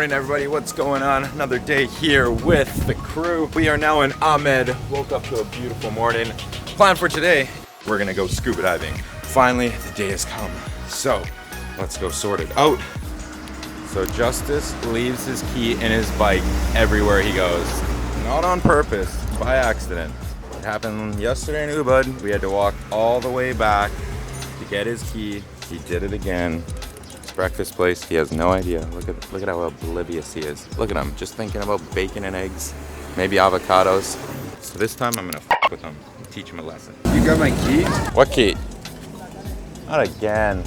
morning, everybody. What's going on? Another day here with the crew. We are now in Ahmed. Woke up to a beautiful morning. Plan for today, we're gonna go scuba diving. Finally, the day has come. So, let's go sort it out. So Justice leaves his key in his bike everywhere he goes. Not on purpose, by accident. It happened yesterday in Ubud. We had to walk all the way back to get his key. He did it again. Breakfast place, he has no idea. Look at how oblivious he is. Look at him, just thinking about bacon and eggs, maybe avocados. So this time I'm gonna f with him and teach him a lesson. You got my key? What key? Not again.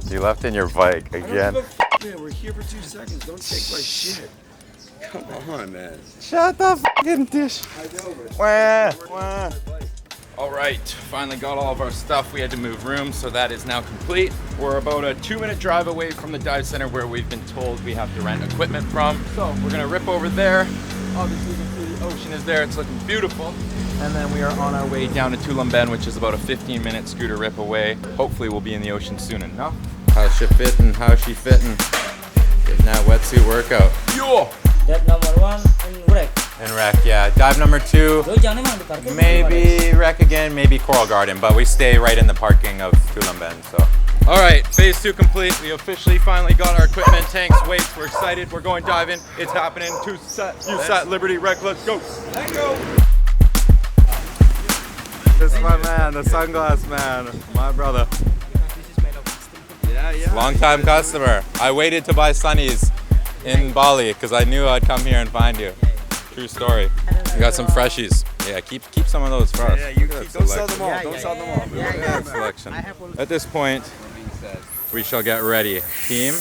You left in your bike again. Man, we're here for 2 seconds. Don't take my shit. Come on, man. Shut the fucking dish. I know, but Wah. All right, finally got all of our stuff. We had to move rooms, so that is now complete. We're about a 2-minute drive away from the dive center where we've been told we have to rent equipment from. So we're gonna rip over there. Obviously, you can see the ocean is there. It's looking beautiful. And then we are on our way down to Tulamben, which is about a 15-minute scooter rip away. Hopefully we'll be in the ocean soon enough. How's she fitting? How's she fitting? Getting that wetsuit workout. Yo! Dive number 1 and wreck. And wreck, yeah. Dive number 2. Maybe wreck again, maybe Coral Garden, but we stay right in the parking of Tulamben, so. All right, phase 2 complete. We officially finally got our equipment, tanks, weights. We're excited. We're going diving. It's happening. USAT, Liberty, Wreck. Let's go. Let's go. This is my man, the sunglass man, my brother. yeah. Long time customer. I waited to buy sunnies in Bali because I knew I'd come here and find you. True story. We got some freshies. Yeah, keep some of those for us. Yeah, you don't sell them all. Don't sell them all. Good selection. At this point, we shall get ready. Team.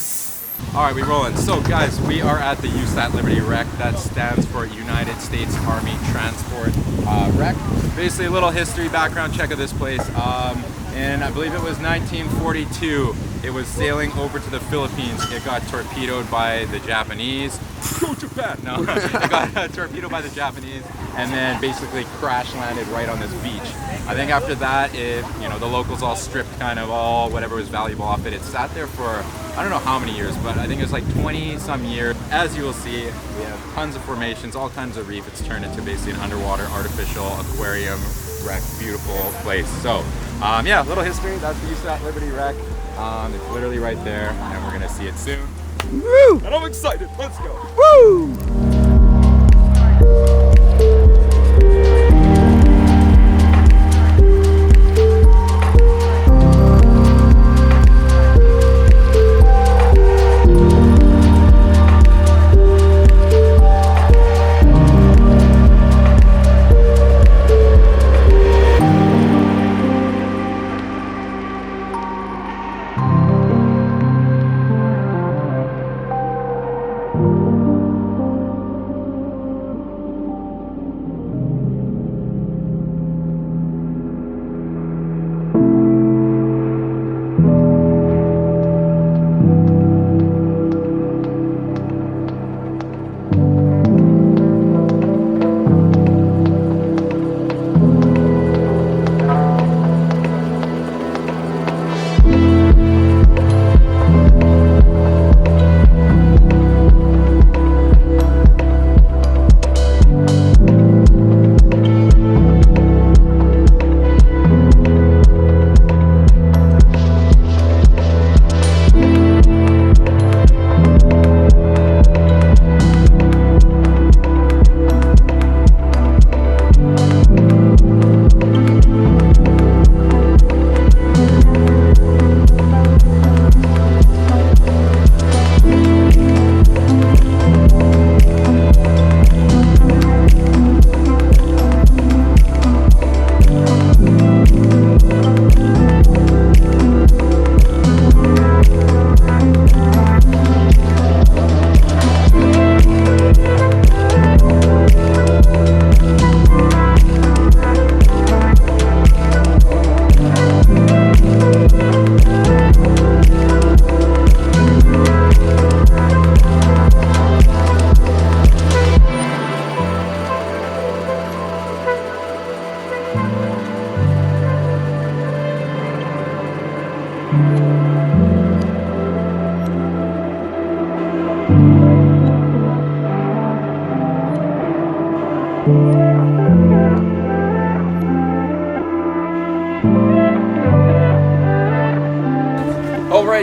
All right, we rolling. So guys, we are at the USAT Liberty Rec. That stands for United States Army Transport Rec. Basically a little history background check of this place. And I believe it was 1942. It was sailing over to the Philippines. It got torpedoed by the Japanese. Go Japan! No, it got torpedoed by the Japanese and then basically crash landed right on this beach. I think after that, the locals all stripped kind of all whatever was valuable off it. It sat there for, I don't know how many years, but I think it was like 20 some years. As you will see, we have tons of formations, all kinds of reef. It's turned into basically an underwater artificial aquarium wreck, beautiful place. So, yeah, little history. That's the USAT Liberty Wreck. It's literally right there, and we're gonna see it soon. Woo! And I'm excited. Let's go. Woo!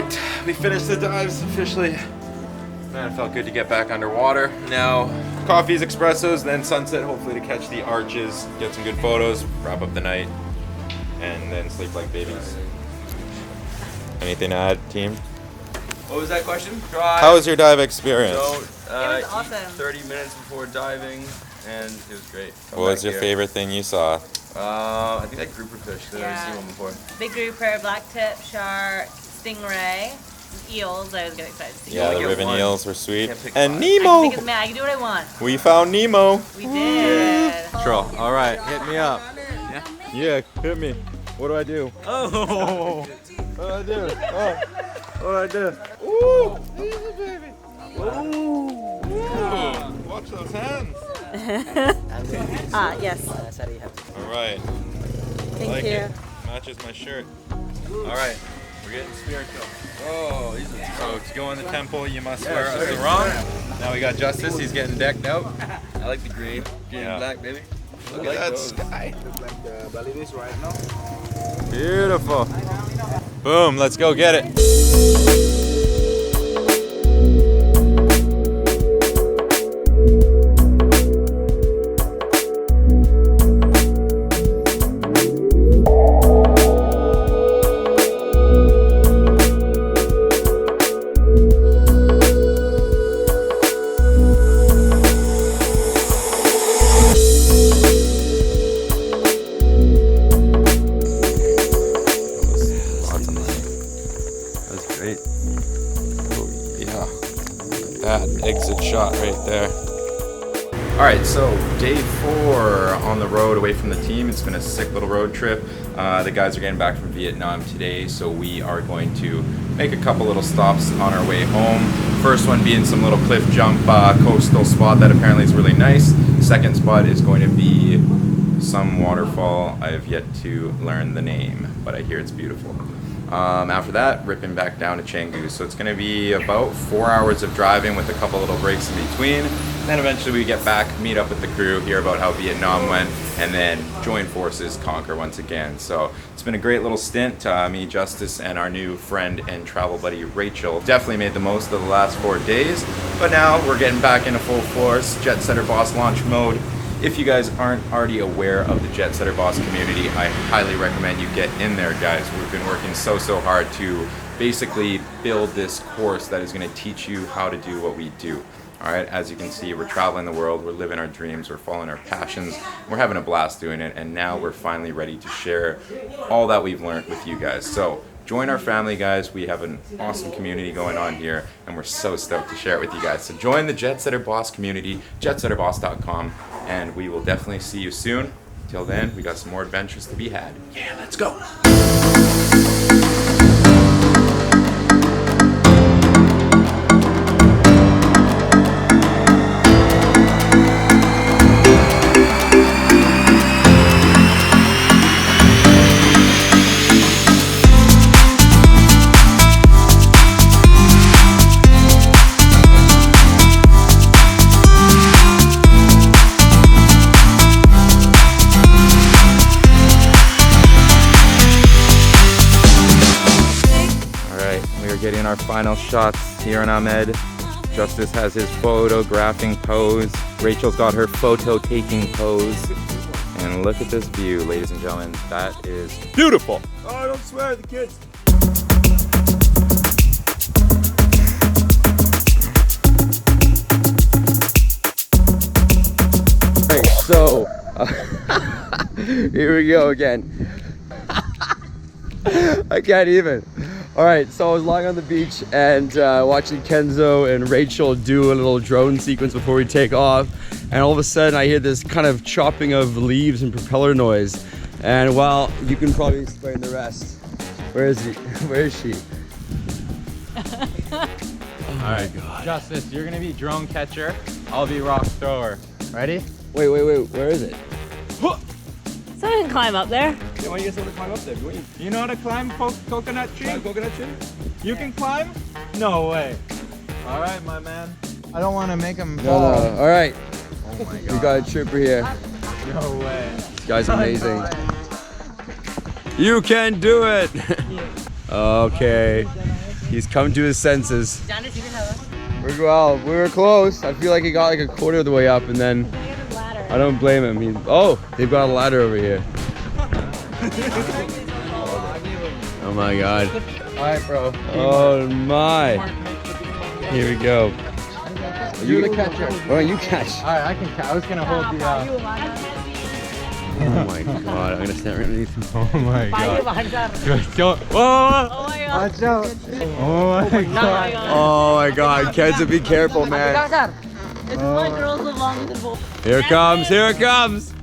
right, we finished the dives officially. Man, it felt good to get back underwater. Now, coffees, espressos, then sunset, hopefully to catch the arches, get some good photos, wrap up the night, and then sleep like babies. Anything to add, team? What was that question? Drive. How was your dive experience? So, It was awesome. 30 minutes before diving, and it was great. What was your favorite thing you saw? I think that grouper fish. I've never seen one before. Big grouper, blacktip, shark, stingray, eels. I was getting excited to see. Yeah, the get ribbon one. eels were sweet. Can't pick And one. I can Nemo! think of man. I can do what I want. We found Nemo! We did. Troll. All right, hit me up. Yeah, hit me. What do I do? Oh! What do I do? Oh! What do I do? Ooh! Easy, baby! Ooh! Ooh. Watch those hands! Yes. All right. Thank Like you. it. Matches my shirt. All right, we're getting spiritual. Oh, these are So to go in the temple, you must wear a sarong. Now we got Justice. He's getting decked out. I like the green. Green Yeah. and black, baby. Look I at like that those. sky. Like the Balinese right now. Beautiful. Boom. Let's go get it. Lots of money. That's great. Oh yeah. That exit shot right there. All right, so day 4 on the road away from the team. It's been a sick little road trip. The guys are getting back from Vietnam today, so we are going to make a couple little stops on our way home. First one being some little cliff jump coastal spot that apparently is really nice. Second spot is going to be some waterfall. I have yet to learn the name, but I hear it's beautiful. After that, ripping back down to Canggu. So it's going to be about 4 hours of driving with a couple little breaks in between. Then eventually we get back, meet up with the crew, hear about how Vietnam went, and then join forces, conquer once again. So it's been a great little stint. Me, Justice, and our new friend and travel buddy Rachel definitely made the most of the last 4 days. But now we're getting back into full force, Jet Setter Boss launch mode. If you guys aren't already aware of the Jet Setter Boss community, I highly recommend you get in there, guys. We've been working so hard to basically build this course that is going to teach you how to do what we do. All right, as you can see, we're traveling the world, we're living our dreams, we're following our passions, we're having a blast doing it, and now we're finally ready to share all that we've learned with you guys. So join our family, guys. We have an awesome community going on here, and we're so stoked to share it with you guys. So join the Jet Setter Boss community, jetsetterboss.com, and we will definitely see you soon. Till then, we got some more adventures to be had. Yeah, let's go. Getting our final shots here on Ahmed. Justice has his photographing pose. Rachel's got her photo taking pose. And look at this view, ladies and gentlemen. That is beautiful. Oh, don't swear at the kids. Alright, so here we go again. I can't even. Alright, so I was lying on the beach and watching Kenzo and Rachel do a little drone sequence before we take off, and all of a sudden I hear this kind of chopping of leaves and propeller noise, and well, you can probably explain the rest. Where is he? Where is she? Alright, Justice, you're gonna be drone catcher. I'll be rock thrower. Ready? Wait, where is it? Someone can climb up there. Yeah, why do you guys want to climb up there? You know how to climb coconut tree? Climb coconut tree? You can climb? No way. Alright, my man. I don't want to make him No, fall. no. Alright, Oh my we god. got a trooper here. No way. This guy's amazing. You can do it! Okay. He's come to his senses. Down to Well, we were close. I feel like he got like a quarter of the way up, and then I don't blame him. Oh, they've got a ladder over here. Oh my god. Alright, bro. Oh my. Here we go. You're the catcher. Why don't you catch? Alright, I can catch. I was gonna hold the. Oh my god, I'm gonna stand right underneath him. Oh my god. Don't. Whoa! Oh my god. Watch out. Oh my god. Oh my god, Kenzo, be careful, man. It's my girls live longer than both. Here it comes, here it comes.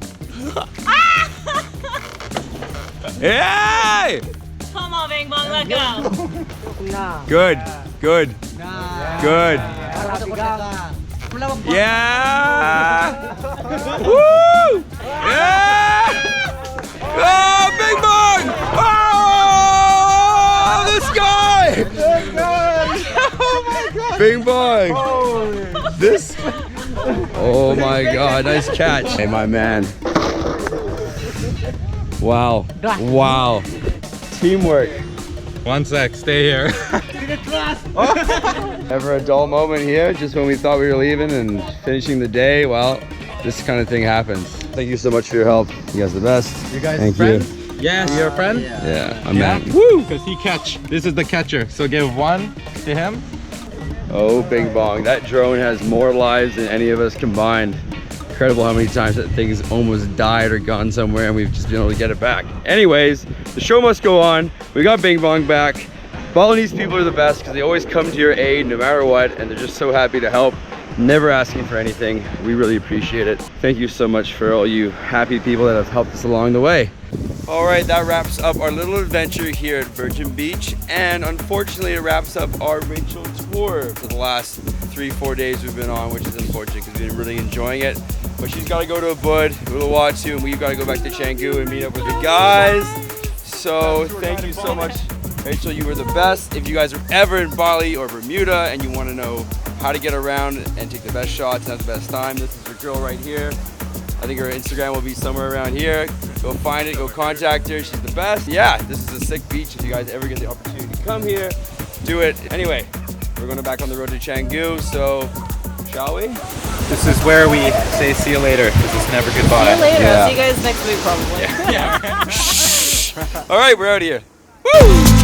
Hey! Come on, Bing Bong, let go. Good, good, good. Yeah! Woo! Yeah! Oh, Bing Bong! Oh, the sky! Oh my god! Bing Bong! This? Oh my god, nice catch. Hey, my man. Wow. Wow. Teamwork. 1 sec, stay here. Ever a dull moment here, just when we thought we were leaving and finishing the day? Well, this kind of thing happens. Thank you so much for your help. You guys are the best. You guys Thank friend? you. Yes. You're a friend? Yeah, I'm Yeah. man. Woo! Because he catch. This is the catcher. So give 1 to him. Oh, Bing Bong. That drone has more lives than any of us combined. Incredible how many times that thing's almost died or gone somewhere and we've just been able to get it back. Anyways, the show must go on. We got Bing Bong back. Balinese people are the best because they always come to your aid no matter what, and they're just so happy to help, never asking for anything. We really appreciate it. Thank you so much for all you happy people that have helped us along the way. All right, that wraps up our little adventure here at Virgin Beach, and unfortunately it wraps up our Rachel tour for the last 3-4 days we've been on, which is unfortunate because we've been really enjoying it. But she's got to go to a bud, Uluwatu, and we've got to go back to Canggu and meet up with the guys. So thank you so much, Rachel. You were the best. If you guys are ever in Bali or Bermuda and you want to know how to get around and take the best shots and have the best time, this is your girl right here. I think her Instagram will be somewhere around here. Go find it, go contact her. She's the best. Yeah, this is a sick beach. If you guys ever get the opportunity to come here, do it. Anyway, we're going back on the road to Canggu, so shall we? This is where we say see you later. This is never goodbye. See you later. Yeah. I'll see you guys next week probably. All right, we're out of here. Woo!